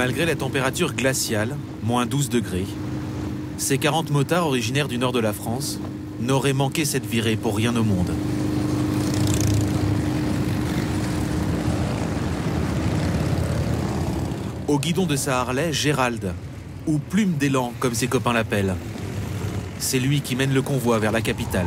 Malgré la température glaciale, moins 12 degrés, ces 40 motards originaires du nord de la France n'auraient manqué cette virée pour rien au monde. Au guidon de sa Harley, Gérald, ou Plume d'élan comme ses copains l'appellent. C'est lui qui mène le convoi vers la capitale.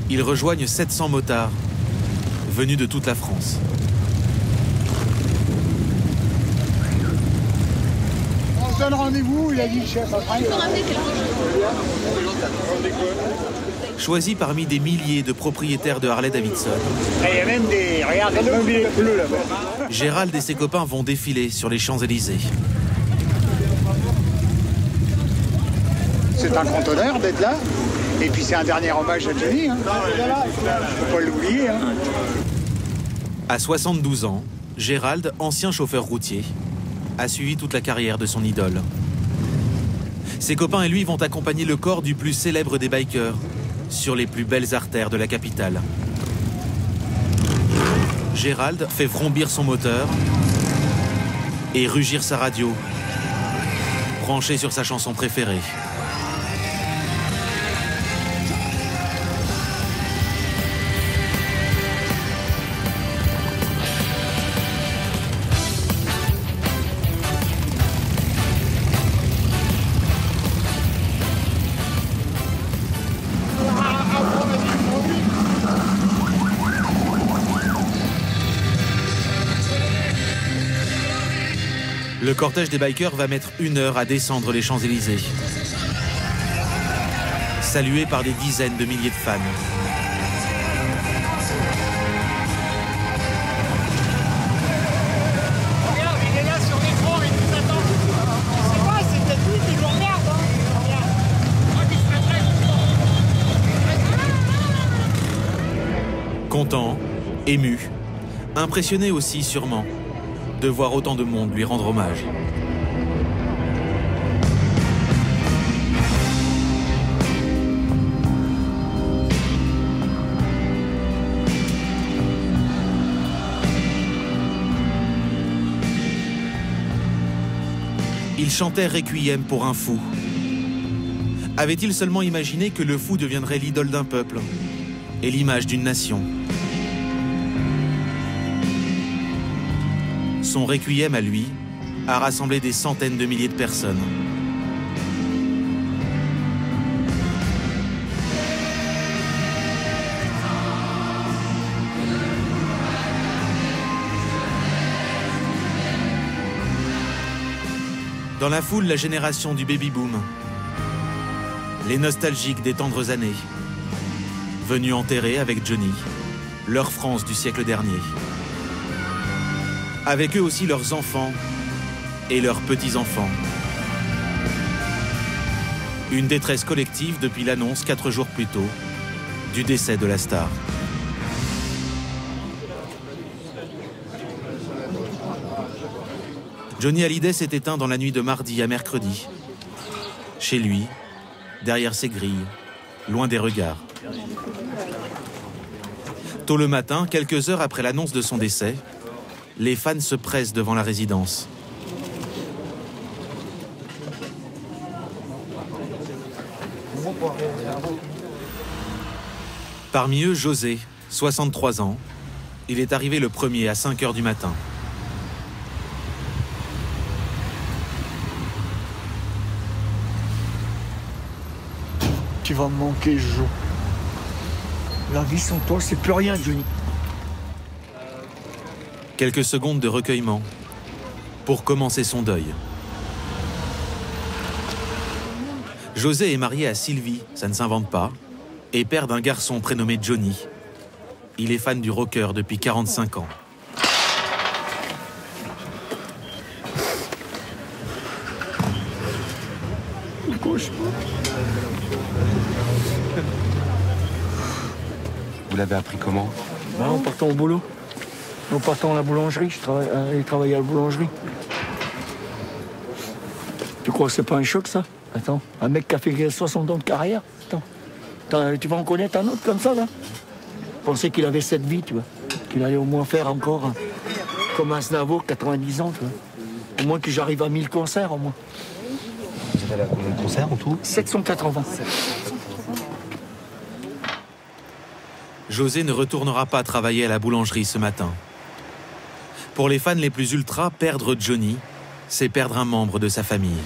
Ils rejoignent 700 motards, venus de toute la France. On se donne rendez-vous, il a dit le chef après. Choisi parmi des milliers de propriétaires de Harley-Davidson. Il y a même des... Regarde, des bleus là-bas. Gérald et ses copains vont défiler sur les Champs-Élysées. C'est un grand honneur d'être là. Et puis c'est un dernier hommage à Johnny. Hein. Faut pas l'oublier. Hein. À 72 ans, Gérald, ancien chauffeur routier, a suivi toute la carrière de son idole. Ses copains et lui vont accompagner le corps du plus célèbre des bikers sur les plus belles artères de la capitale. Gérald fait vrombir son moteur et rugir sa radio, branchée sur sa chanson préférée. Le cortège des bikers va mettre 1 heure à descendre les Champs-Élysées, salué par des dizaines de milliers de fans. Regarde, il est là sur l'écran, il nous attend. C'est quoi, c'est peut-être lui qui nous regarde. Content, ému, impressionné aussi sûrement de voir autant de monde lui rendre hommage. Il chantait Requiem pour un fou. Avait-il seulement imaginé que le fou deviendrait l'idole d'un peuple et l'image d'une nation? Son requiem à lui a rassemblé des centaines de milliers de personnes. Dans la foule, la génération du baby-boom, les nostalgiques des tendres années, venus enterrer avec Johnny leur France du siècle dernier. Avec eux aussi leurs enfants et leurs petits-enfants. Une détresse collective depuis l'annonce 4 jours plus tôt du décès de la star. Johnny Hallyday s'est éteint dans la nuit de mardi à mercredi. Chez lui, derrière ses grilles, loin des regards. Tôt le matin, quelques heures après l'annonce de son décès, les fans se pressent devant la résidence. Parmi eux, José, 63 ans. Il est arrivé le premier à 5 heures du matin. Tu vas me manquer, Jo. La vie sans toi, c'est plus rien, Johnny. Quelques secondes de recueillement pour commencer son deuil. José est marié à Sylvie, ça ne s'invente pas, et père d'un garçon prénommé Johnny. Il est fan du rocker depuis 45 ans. Vous l'avez appris comment? En partant au boulot. En partant à la boulangerie, il travaillait à la boulangerie. Tu crois que c'est pas un choc, ça? Attends, un mec qui a fait 60 ans de carrière. Attends, tu vas en connaître un autre comme ça, là? Je pensais qu'il avait cette vie, tu vois. Qu'il allait au moins faire encore comme un Aznavour, 90 ans, tu vois. Au moins que j'arrive à 1000 concerts, au moins. Vous êtes allé à combien de concerts en tout? 780. José ne retournera pas travailler à la boulangerie ce matin. Pour les fans les plus ultras, perdre Johnny, c'est perdre un membre de sa famille.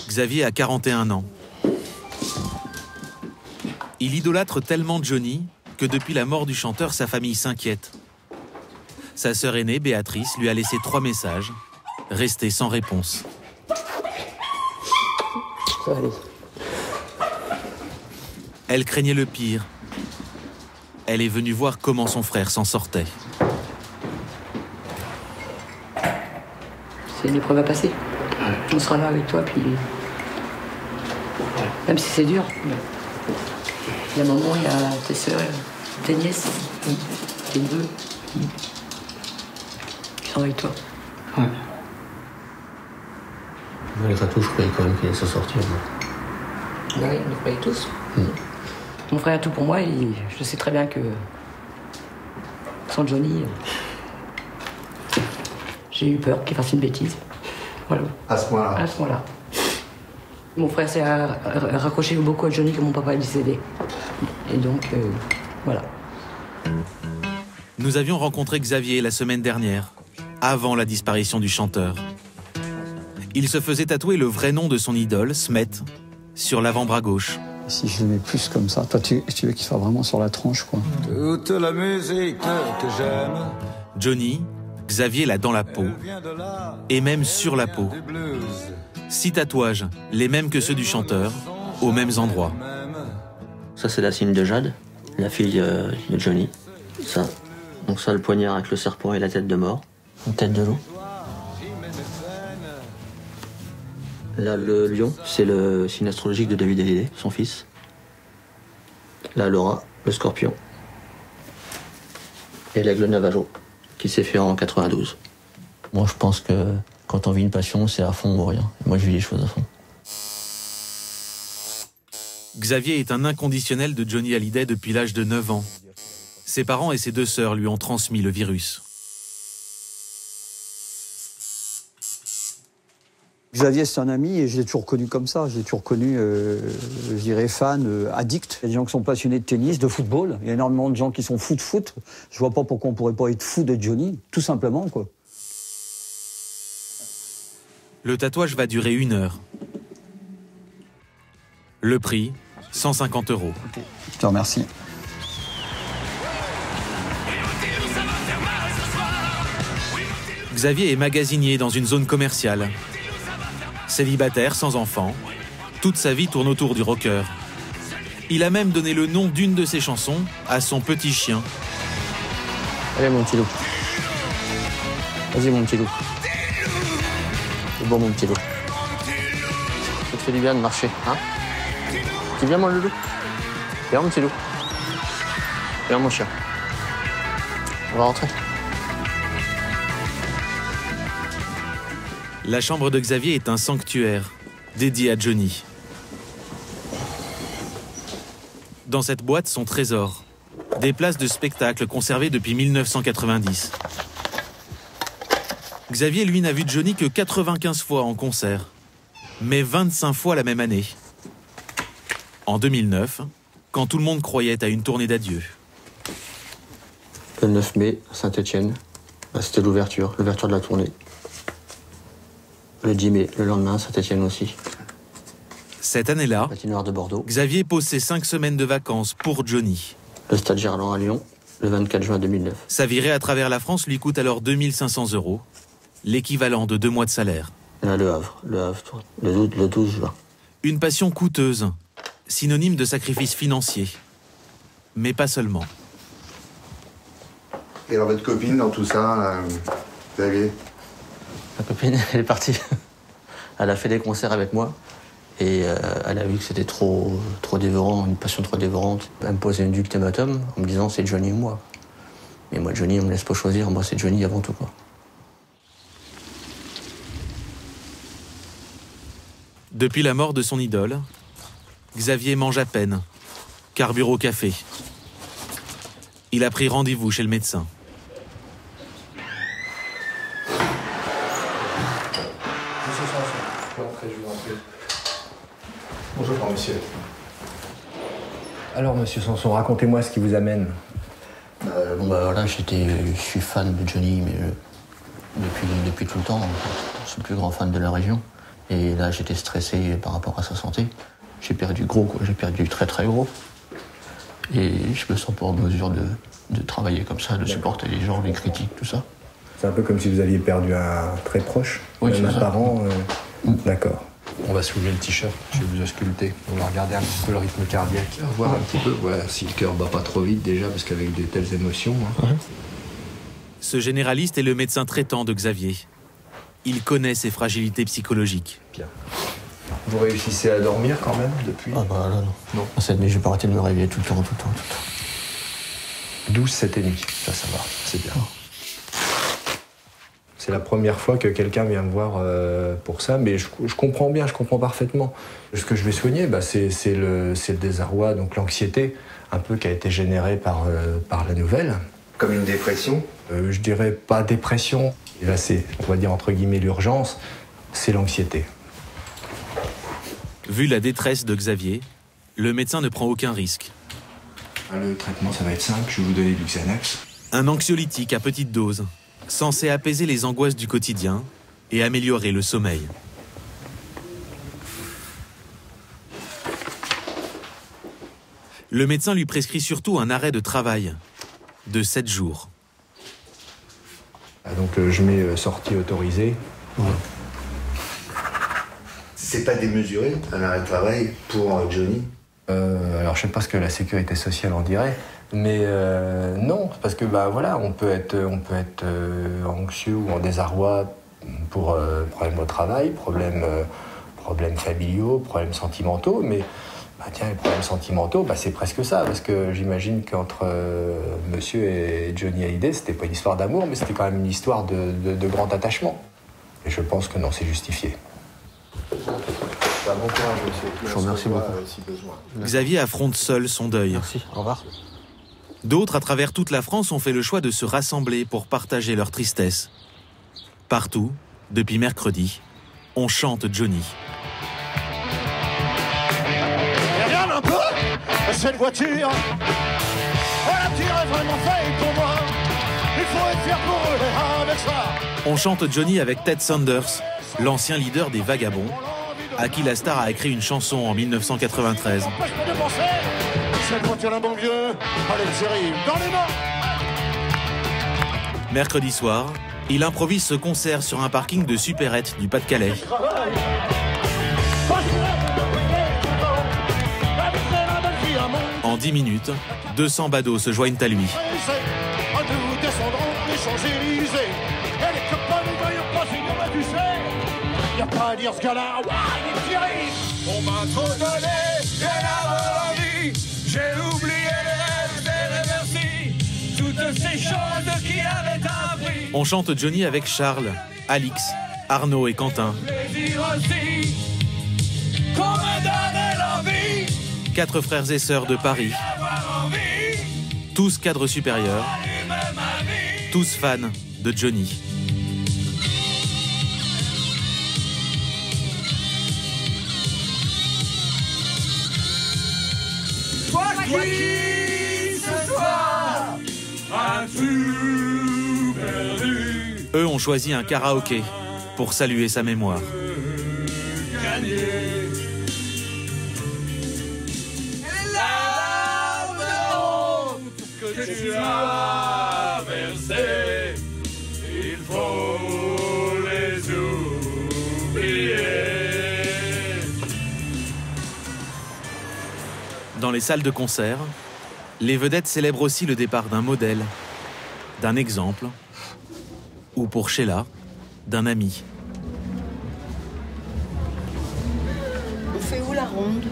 Xavier a 41 ans. Il idolâtre tellement Johnny que depuis la mort du chanteur, sa famille s'inquiète. Sa sœur aînée, Béatrice, lui a laissé 3 messages, restés sans réponse. Elle craignait le pire. Elle est venue voir comment son frère s'en sortait. C'est une épreuve à passer. On sera là avec toi, puis... Même si c'est dur. Il y a maman, il y a tes sœurs, tes nièces, tes neveux, qui sont avec toi. Ouais. Malgré tout, je croyais quand même qu'il allait s'en sortir. Oui, on le croyait tous. Mon frère a tout pour moi et je sais très bien que sans Johnny, j'ai eu peur qu'il fasse une bêtise. Voilà. À ce point-là? À ce point-là. Mon frère s'est raccroché beaucoup à Johnny que mon papa est décédé. Et donc, voilà. Nous avions rencontré Xavier la semaine dernière, avant la disparition du chanteur. Il se faisait tatouer le vrai nom de son idole, Smet, sur l'avant-bras gauche. Si je le mets plus comme ça, toi tu veux qu'il soit vraiment sur la tronche, quoi. Toute la musique que j'aime. Johnny, Xavier l'a dans la peau, et même sur la peau. 6 tatouages, les mêmes que ceux du chanteur, aux mêmes endroits. Ça, c'est la signe de Jade, la fille de Johnny. Ça. Donc ça, le poignard avec le serpent et la tête de mort. Une tête de loup. Là, le lion, c'est le signe astrologique de David Hallyday, son fils. Là, Laura, le scorpion. Et l'aigle Navajo, qui s'est fait en 92. Moi, je pense que quand on vit une passion, c'est à fond ou rien. Et moi, je vis les choses à fond. Xavier est un inconditionnel de Johnny Hallyday depuis l'âge de 9 ans. Ses parents et ses 2 sœurs lui ont transmis le virus. Xavier, c'est un ami et je l'ai toujours connu comme ça. Je l'ai toujours connu, je dirais, fan, addict. Il y a des gens qui sont passionnés de tennis, de football. Il y a énormément de gens qui sont fous de foot. Je vois pas pourquoi on pourrait pas être fou de Johnny, tout simplement, quoi. Le tatouage va durer 1 heure. Le prix, 150 €. Je te remercie. Xavier est magasinier dans une zone commerciale. Célibataire, sans enfant, toute sa vie tourne autour du rocker. Il a même donné le nom d'une de ses chansons à son petit chien. Allez, mon petit loup. Vas-y, mon petit loup. C'est bon, mon petit loup. Ça te fait du bien de marcher, hein? Tu viens, mon loulou? Viens, mon petit loup. Viens, mon chien. On va rentrer. La chambre de Xavier est un sanctuaire dédié à Johnny. Dans cette boîte, son trésor. Des places de spectacle conservées depuis 1990. Xavier, lui, n'a vu Johnny que 95 fois en concert, mais 25 fois la même année. En 2009, quand tout le monde croyait à une tournée d'adieu. Le 9 mai, à Saint-Étienne, c'était l'ouverture de la tournée. Le 10 mai, le lendemain, Saint-Étienne aussi. Cette année-là, Patinoire de Bordeaux. Xavier pose ses 5 semaines de vacances pour Johnny. Le Stade Gerland à Lyon, le 24 juin 2009. Sa virée à travers la France lui coûte alors 2 500 €, l'équivalent de 2 mois de salaire. Et là, le Havre, le 12 juin. Une passion coûteuse, synonyme de sacrifice financier. Mais pas seulement. Et alors votre copine dans tout ça, Xavier? Ma copine, elle est partie. Elle a fait des concerts avec moi. Et elle a vu que c'était trop dévorant, une passion trop dévorante. Elle me posait une ultimatum en me disant c'est Johnny ou moi. Et moi, Johnny, on me laisse pas choisir. Moi, c'est Johnny avant tout, quoi. Depuis la mort de son idole, Xavier mange à peine, carbure au café. Il a pris rendez-vous chez le médecin. Bonjour, monsieur. Alors, monsieur Sanson, racontez-moi ce qui vous amène. Voilà, je suis fan de Johnny, mais depuis tout le temps. Je suis le plus grand fan de la région. Et là, j'étais stressé par rapport à sa santé. J'ai perdu gros, quoi. J'ai perdu très très gros. Et je me sens pas en mesure de travailler comme ça, de supporter les gens, les critiques, tout ça. C'est un peu comme si vous aviez perdu un très proche, oui, un parent. D'accord. On va soulever le t-shirt, je vais vous ausculter. On va regarder un petit peu le rythme cardiaque, voir un petit peu voilà, si le cœur bat pas trop vite déjà, parce qu'avec de telles émotions... Hein. Ce généraliste est le médecin traitant de Xavier. Il connaît ses fragilités psychologiques. Bien. Vous réussissez à dormir quand même depuis? Ah bah là, non. Non. Cette nuit, j'ai pas arrêté de me réveiller tout le temps. 12 cette nuit, ça va, c'est bien. C'est la première fois que quelqu'un vient me voir pour ça, mais je comprends bien, je comprends parfaitement. Ce que je vais soigner, c'est le désarroi, donc l'anxiété, un peu qui a été générée par la nouvelle. Comme une dépression? Je dirais pas dépression. Et là, c'est, on va dire entre guillemets, l'urgence, c'est l'anxiété. Vu la détresse de Xavier, le médecin ne prend aucun risque. Le traitement, ça va être simple, je vais vous donner du Xanax. Un anxiolytique à petite dose, censé apaiser les angoisses du quotidien et améliorer le sommeil. Le médecin lui prescrit surtout un arrêt de travail de 7 jours. Donc je mets sortie autorisée. Ouais. C'est pas démesuré, un arrêt de travail pour Johnny? Alors je sais pas ce que la sécurité sociale en dirait, mais non, parce que voilà, on peut être anxieux ou en désarroi pour problèmes au travail, problèmes familiaux, problèmes sentimentaux, mais tiens, les problèmes sentimentaux, c'est presque ça, parce que j'imagine qu'entre monsieur et Johnny Hallyday, c'était pas une histoire d'amour, mais c'était quand même une histoire de grand attachement. Et je pense que non, c'est justifié. Bon courage, monsieur. Je vous remercie beaucoup. Si besoin. Xavier affronte seul son deuil. Merci, au revoir. D'autres, à travers toute la France, ont fait le choix de se rassembler pour partager leur tristesse. Partout, depuis mercredi, on chante Johnny. Regarde un peu cette voiture. Elle a tiré vraiment fait pour moi. Il faut être fier pour eux avec ça. On chante Johnny avec Ted Sanders, l'ancien leader des Vagabonds, à qui la star a écrit une chanson en 1993. Empêche-moi de penser. Cette voiture d'un bon vieux. Allez, série, dans les mains. Mercredi soir, il improvise ce concert sur un parking de supérette du Pas-de-Calais. En 10 minutes, 200 badauds se joignent à lui. Nous descendrons des Champs-Élysées. Et les copains ne voyons pas si on va du sais. Y'a pas à dire ce gars-là. Il est tiré. On m'a trop donné. J'ai la vie. J'ai oublié les rêves et merci. Toutes ces choses qui avaient un prix. On chante Johnny avec Charles, Alix, Arnaud et Quentin. Plaisir aussi. Qu'on me donne l'envie. 4 frères et sœurs de Paris. Tous cadres supérieurs. Tous fans de Johnny. Toi qui ce soir as tout perdu. Eux ont choisi un karaoké pour saluer sa mémoire. Que tu as versé, il faut les oublier. Dans les salles de concert, les vedettes célèbrent aussi le départ d'un modèle, d'un exemple, ou pour Sheila, d'un ami. On fait où la ronde?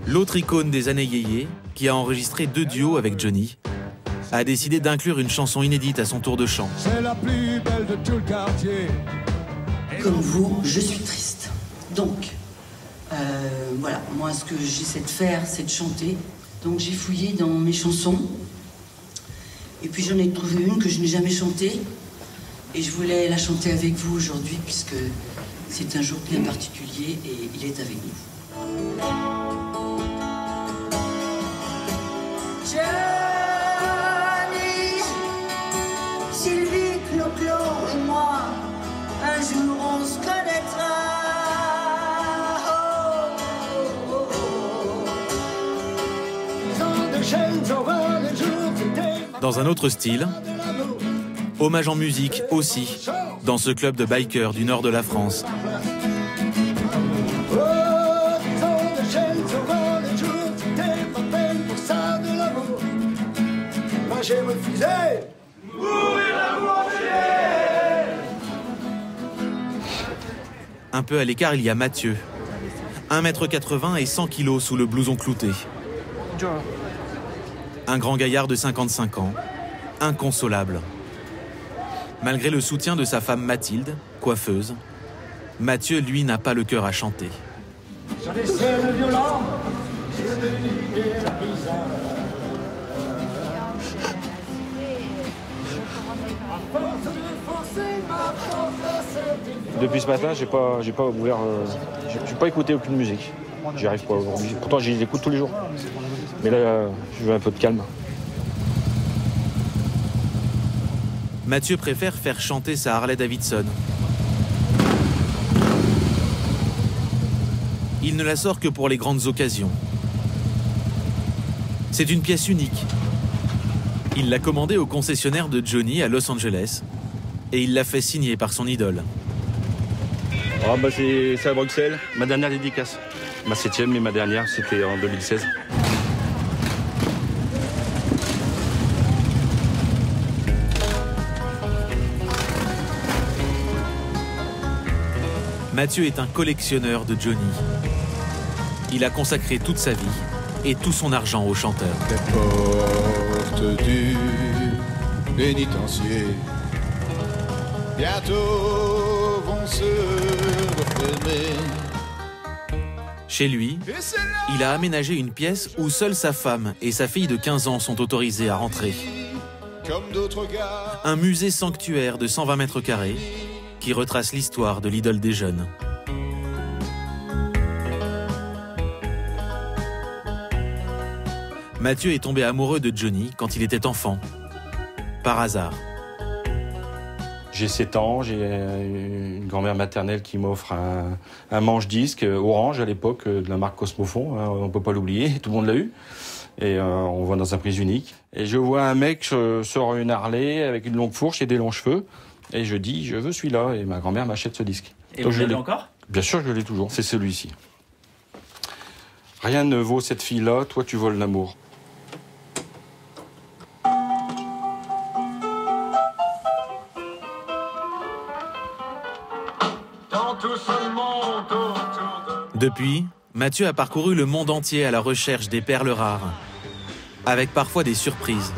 L'autre icône des années yéyé, qui a enregistré 2 duos avec Johnny, a décidé d'inclure une chanson inédite à son tour de chant. C'est la plus belle de tout le quartier. Comme vous, je suis triste. Donc, voilà, moi ce que j'essaie de faire, c'est de chanter. Donc j'ai fouillé dans mes chansons. Et puis j'en ai trouvé une que je n'ai jamais chantée. Et je voulais la chanter avec vous aujourd'hui, puisque c'est un jour bien particulier et il est avec nous. Johnny, Sylvie, Clo-Clo et moi, un jour on se connaîtra. Oh, oh, oh. Dans un autre style, hommage en musique aussi, dans ce club de bikers du nord de la France. J'ai refusé mourir l'amour. Un peu à l'écart, il y a Mathieu. 1,80 m et 100 kg sous le blouson clouté. Un grand gaillard de 55 ans, inconsolable. Malgré le soutien de sa femme Mathilde, coiffeuse, Mathieu, lui, n'a pas le cœur à chanter. Sur les scènes violentes, depuis ce matin, j'ai pas ouvert, j'ai pas écouté aucune musique. J'y arrive pas aujourd'hui. Pourtant, j'y écoute tous les jours. Mais là, je veux un peu de calme. Mathieu préfère faire chanter sa Harley Davidson. Il ne la sort que pour les grandes occasions. C'est une pièce unique. Il l'a commandée au concessionnaire de Johnny à Los Angeles et il l'a fait signer par son idole. Ah bah c'est à Bruxelles, ma dernière dédicace. Ma 7e et ma dernière, c'était en 2016. Mathieu est un collectionneur de Johnny. Il a consacré toute sa vie et tout son argent au chanteur. Les portes du pénitencier bientôt vont se refermer. Chez lui, il a aménagé une pièce où seule sa femme et sa fille de 15 ans sont autorisées à rentrer. Un musée sanctuaire de 120 mètres carrés qui retrace l'histoire de l'idole des jeunes. Mathieu est tombé amoureux de Johnny quand il était enfant, par hasard. J'ai 7 ans, j'ai une grand-mère maternelle qui m'offre un manche-disque orange à l'époque de la marque Cosmophone, hein, on ne peut pas l'oublier, tout le monde l'a eu. Et on voit dans un prise unique. Et je vois un mec sur une Harley avec une longue fourche et des longs cheveux. Et je dis, je veux celui-là. Et ma grand-mère m'achète ce disque. Et vous l'avez encore ? Bien sûr que je l'ai toujours. C'est celui-ci. Rien ne vaut cette fille-là, toi tu voles l'amour. Depuis, Mathieu a parcouru le monde entier à la recherche des perles rares, avec parfois des surprises.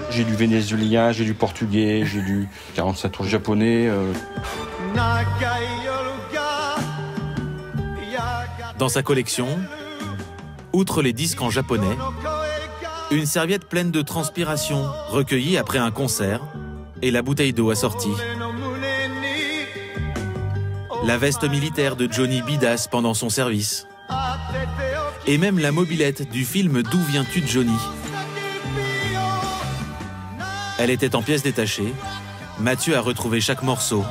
J'ai du vénézuélien, j'ai du portugais, j'ai du 45 tours japonais. Dans sa collection, outre les disques en japonais, une serviette pleine de transpiration recueillie après un concert et la bouteille d'eau assortie. La veste militaire de Johnny Bidas pendant son service. Et même la mobilette du film D'où viens-tu Johnny. Elle était en pièces détachées. Mathieu a retrouvé chaque morceau.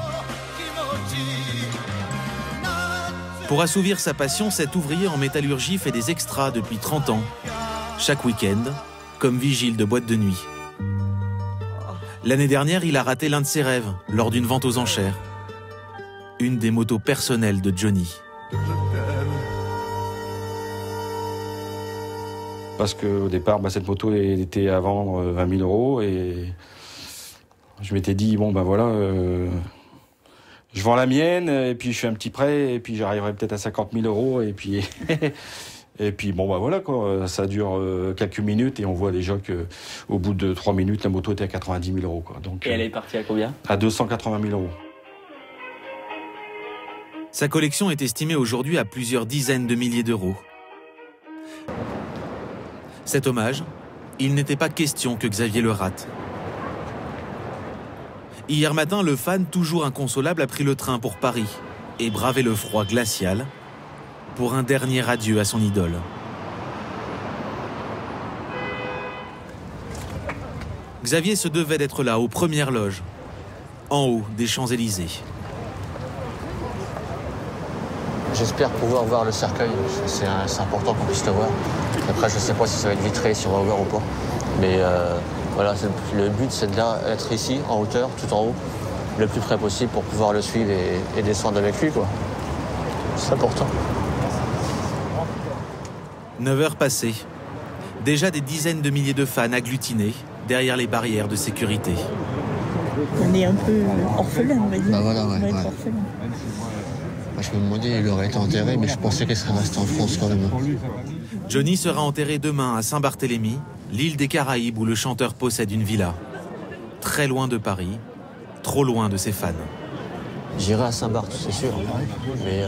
Pour assouvir sa passion, cet ouvrier en métallurgie fait des extras depuis 30 ans. Chaque week-end, comme vigile de boîte de nuit. L'année dernière, il a raté l'un de ses rêves lors d'une vente aux enchères. Une des motos personnelles de Johnny. Parce qu'au départ, cette moto était à vendre 20 000 € et je m'étais dit, bon ben voilà, je vends la mienne et puis je fais un petit prêt et puis j'arriverai peut-être à 50 000 € et puis, Et puis bon bah voilà quoi, ça dure quelques minutes et on voit déjà que au bout de 3 minutes la moto était à 90 000 € quoi. Donc, et elle est partie à combien? À 280 000 €. Sa collection est estimée aujourd'hui à plusieurs dizaines de milliers d'euros. Cet hommage, il n'était pas question que Xavier le rate. Hier matin, le fan, toujours inconsolable, a pris le train pour Paris et bravé le froid glacial pour un dernier adieu à son idole. Xavier se devait d'être là, aux premières loges, en haut des Champs-Élysées. J'espère pouvoir voir le cercueil, c'est important qu'on puisse le voir. Après, je ne sais pas si ça va être vitré, si on va voir ou pas. Mais voilà, le but, c'est d'être ici, en hauteur, tout en haut, le plus près possible pour pouvoir le suivre et descendre avec lui, quoi. C'est important. 9 heures passées. Déjà des dizaines de milliers de fans agglutinés derrière les barrières de sécurité. On est un peu orphelin, on va dire. Bah voilà, ouais, on va être ouais. orphelin. Moi, je me demandais, il aurait été enterré, mais je pensais qu'il serait resté en France quand même. Johnny sera enterré demain à Saint-Barthélemy, l'île des Caraïbes où le chanteur possède une villa. Très loin de Paris, trop loin de ses fans. J'irai à Saint-Barth, c'est sûr. Mais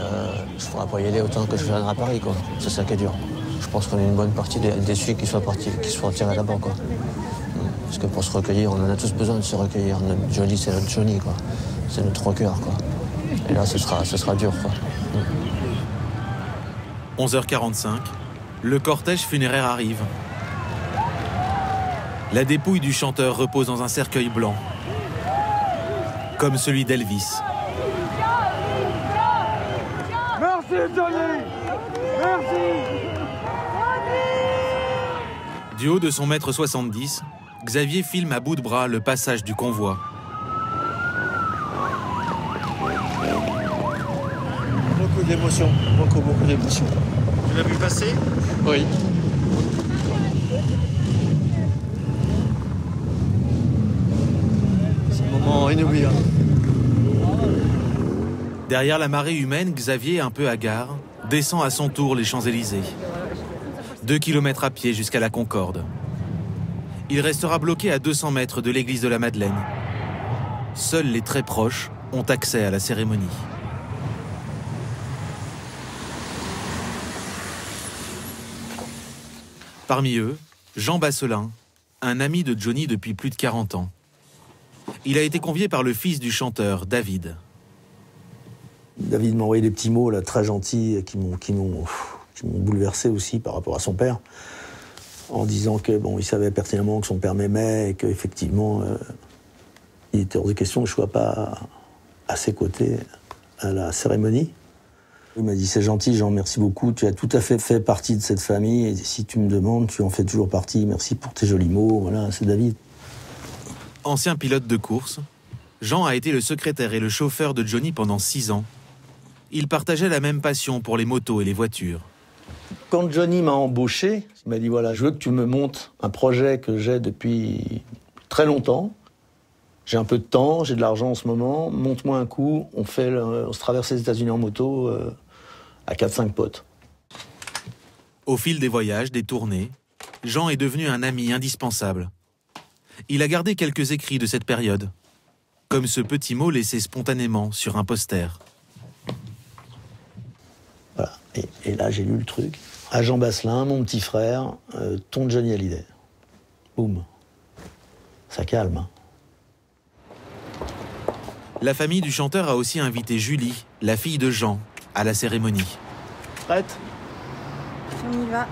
je ne pourrai pas y aller autant que je viendrai à Paris, quoi. C'est ça qui est dur. Je pense qu'on est une bonne partie déçus qu'ils soient enterrés là-bas, quoi. Parce que pour se recueillir, on en a tous besoin de se recueillir. Johnny, c'est notre Johnny, quoi. C'est notre rocker, quoi. Et là, ce sera dur, quoi. 11h45, le cortège funéraire arrive. La dépouille du chanteur repose dans un cercueil blanc, comme celui d'Elvis. Merci Johnny. Merci. Du haut de son mètre 70, Xavier filme à bout de bras le passage du convoi. Beaucoup d'émotions, beaucoup d'émotions. Tu l'as vu passer? Oui. C'est un moment inoubliable. Derrière la marée humaine, Xavier, un peu hagard, descend à son tour les Champs-Élysées. 2 kilomètres à pied jusqu'à la Concorde. Il restera bloqué à 200 mètres de l'église de la Madeleine. Seuls les très proches ont accès à la cérémonie. Parmi eux, Jean Basselin, un ami de Johnny depuis plus de 40 ans. Il a été convié par le fils du chanteur, David. David m'a envoyé des petits mots là, très gentils qui m'ont bouleversé aussi par rapport à son père, en disant que bon, il savait pertinemment que son père m'aimait et qu'effectivement, il était hors de question que je ne sois pas à ses côtés à la cérémonie. Il m'a dit « C'est gentil, Jean, merci beaucoup, tu as tout à fait partie de cette famille et si tu me demandes, tu en fais toujours partie, merci pour tes jolis mots, voilà, c'est David. » Ancien pilote de course, Jean a été le secrétaire et le chauffeur de Johnny pendant 6 ans. Ils partageaient la même passion pour les motos et les voitures. Quand Johnny m'a embauché, il m'a dit « Voilà, je veux que tu me montes un projet que j'ai depuis très longtemps. J'ai un peu de temps, j'ai de l'argent en ce moment, monte-moi un coup, on se traverse les États-Unis en moto à 4-5 potes. » Au fil des voyages, des tournées, Jean est devenu un ami indispensable. Il a gardé quelques écrits de cette période, comme ce petit mot laissé spontanément sur un poster. Voilà. Et là, j'ai lu le truc. À Jean Basselin, mon petit frère, ton Johnny Hallyday. Boum. Ça calme, hein. La famille du chanteur a aussi invité Julie, la fille de Jean, à la cérémonie. Prête ? On y va.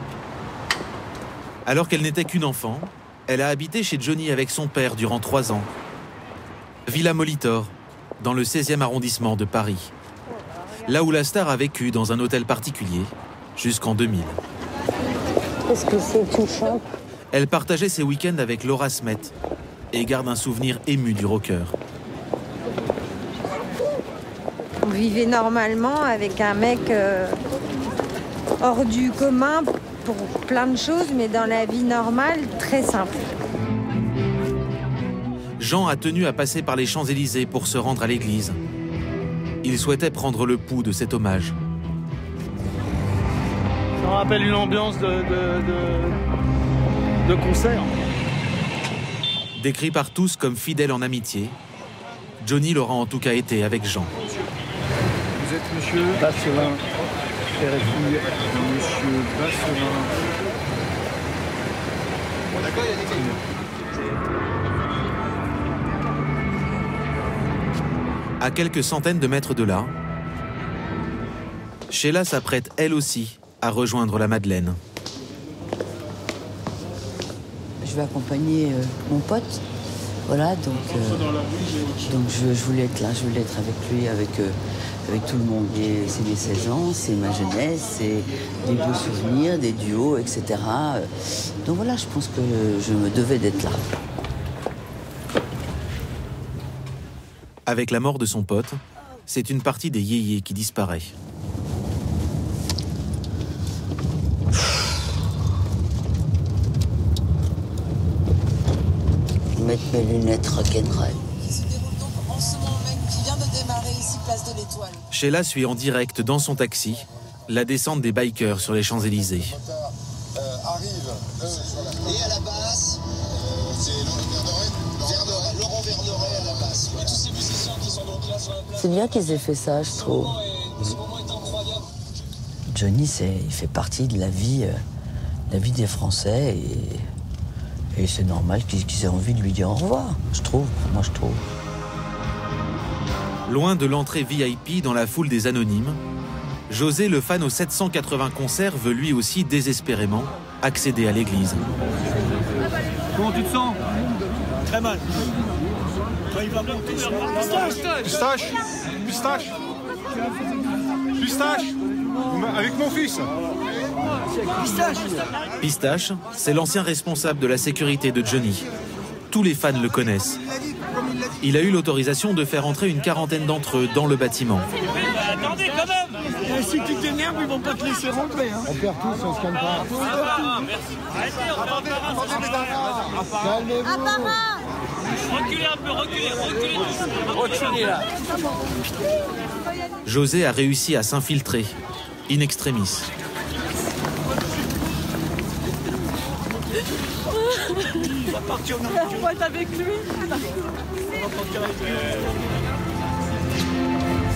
Alors qu'elle n'était qu'une enfant, elle a habité chez Johnny avec son père durant 3 ans. Villa Molitor, dans le 16e arrondissement de Paris. Là où la star a vécu dans un hôtel particulier jusqu'en 2000. Qu'est-ce que c'est touchant? Elle partageait ses week-ends avec Laura Smet et garde un souvenir ému du rocker. On vivait normalement avec un mec hors du commun pour plein de choses, mais dans la vie normale, très simple. Jean a tenu à passer par les Champs-Élysées pour se rendre à l'église. Il souhaitait prendre le pouls de cet hommage. Ça rappelle une ambiance de concert. Décrit par tous comme fidèle en amitié, Johnny l'aura en tout cas été avec Jean. Vous êtes monsieur Basselin, père et fille, monsieur Basselin. À quelques centaines de mètres de là, Sheila s'apprête elle aussi à rejoindre la Madeleine. Je vais accompagner mon pote. Voilà, donc je voulais être là, je voulais être avec lui, avec tout le monde. C'est mes 16 ans, c'est ma jeunesse, c'est des beaux souvenirs, des duos, etc. Donc voilà, je pense que je me devais d'être là. Avec la mort de son pote, c'est une partie des yéyés qui disparaît. Mettre mes lunettes rock'n'roll. Qui se déroule donc en ce moment même, qui vient de démarrer ici, place de l'Étoile. Sheila suit en direct dans son taxi la descente des bikers sur les Champs-Élysées. Et à la basse, c'est Laurent Verneret à la basse. Et tous ces musiciens qui sont donc là sur la place. C'est bien qu'ils aient fait ça, je trouve. Johnny, il fait partie de la vie des Français et c'est normal qu'ils aient envie de lui dire au revoir, je trouve. Moi, je trouve. Loin de l'entrée VIP dans la foule des anonymes, José, le fan aux 780 concerts, veut lui aussi désespérément accéder à l'église. Comment tu te sens? Très mal. Pistache, pistache, pistache, avec mon fils. Pistache, c'est l'ancien responsable de la sécurité de Johnny. Tous les fans le connaissent. Il a eu l'autorisation de faire entrer une quarantaine d'entre eux dans le bâtiment. Attendez quand même. Si tu t'énerves, ils vont pas te laisser rentrer. Hein. On perd tous, on se calme pas. Calmez-vous. Reculez un peu, reculez. Reculez là. José a réussi à s'infiltrer, in extremis. On va partir. On va être avec lui. On va partir avec lui.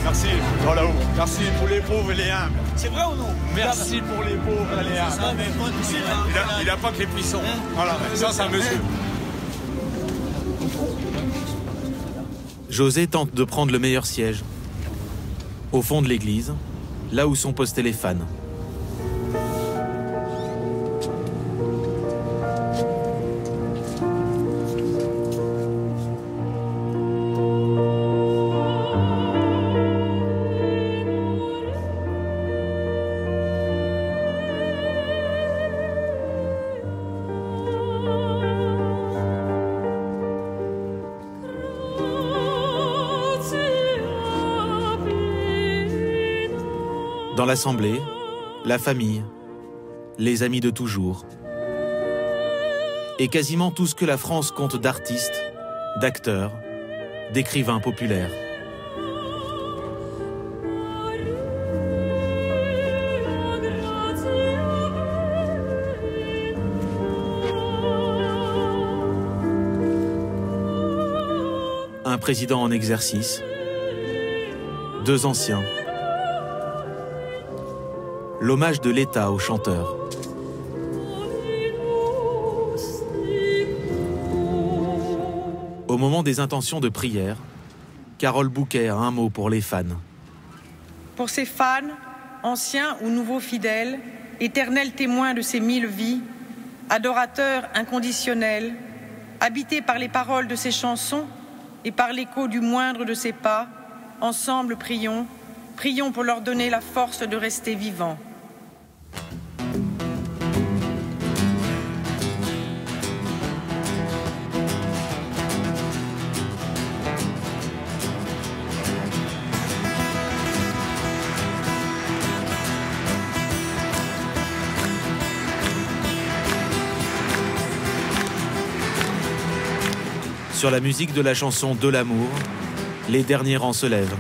Merci, oh là-haut. Merci pour les pauvres et les humbles. C'est vrai ou non? Merci pour les pauvres et les humbles. Il n'a pas que les puissants. Voilà, ça c'est un monsieur. José tente de prendre le meilleur siège. Au fond de l'église, là où sont postés les fans. Dans l'assemblée, la famille, les amis de toujours. Et quasiment tout ce que la France compte d'artistes, d'acteurs, d'écrivains populaires. Un président en exercice, 2 anciens. L'hommage de l'État au chanteur. Au moment des intentions de prière, Carole Bouquet a un mot pour les fans. Pour ces fans, anciens ou nouveaux fidèles, éternels témoins de ces 1000 vies, adorateurs inconditionnels, habités par les paroles de ces chansons et par l'écho du moindre de ces pas, ensemble prions, prions pour leur donner la force de rester vivants. Sur la musique de la chanson De l'amour, les derniers rangs se lèvent.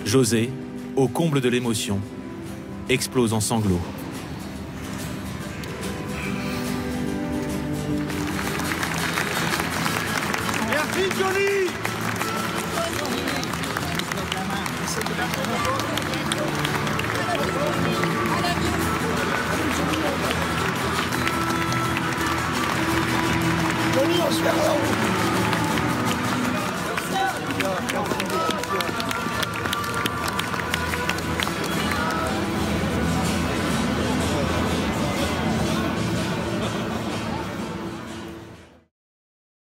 José, au comble de l'émotion, explose en sanglots. Merci Johnny. Johnny, on se fait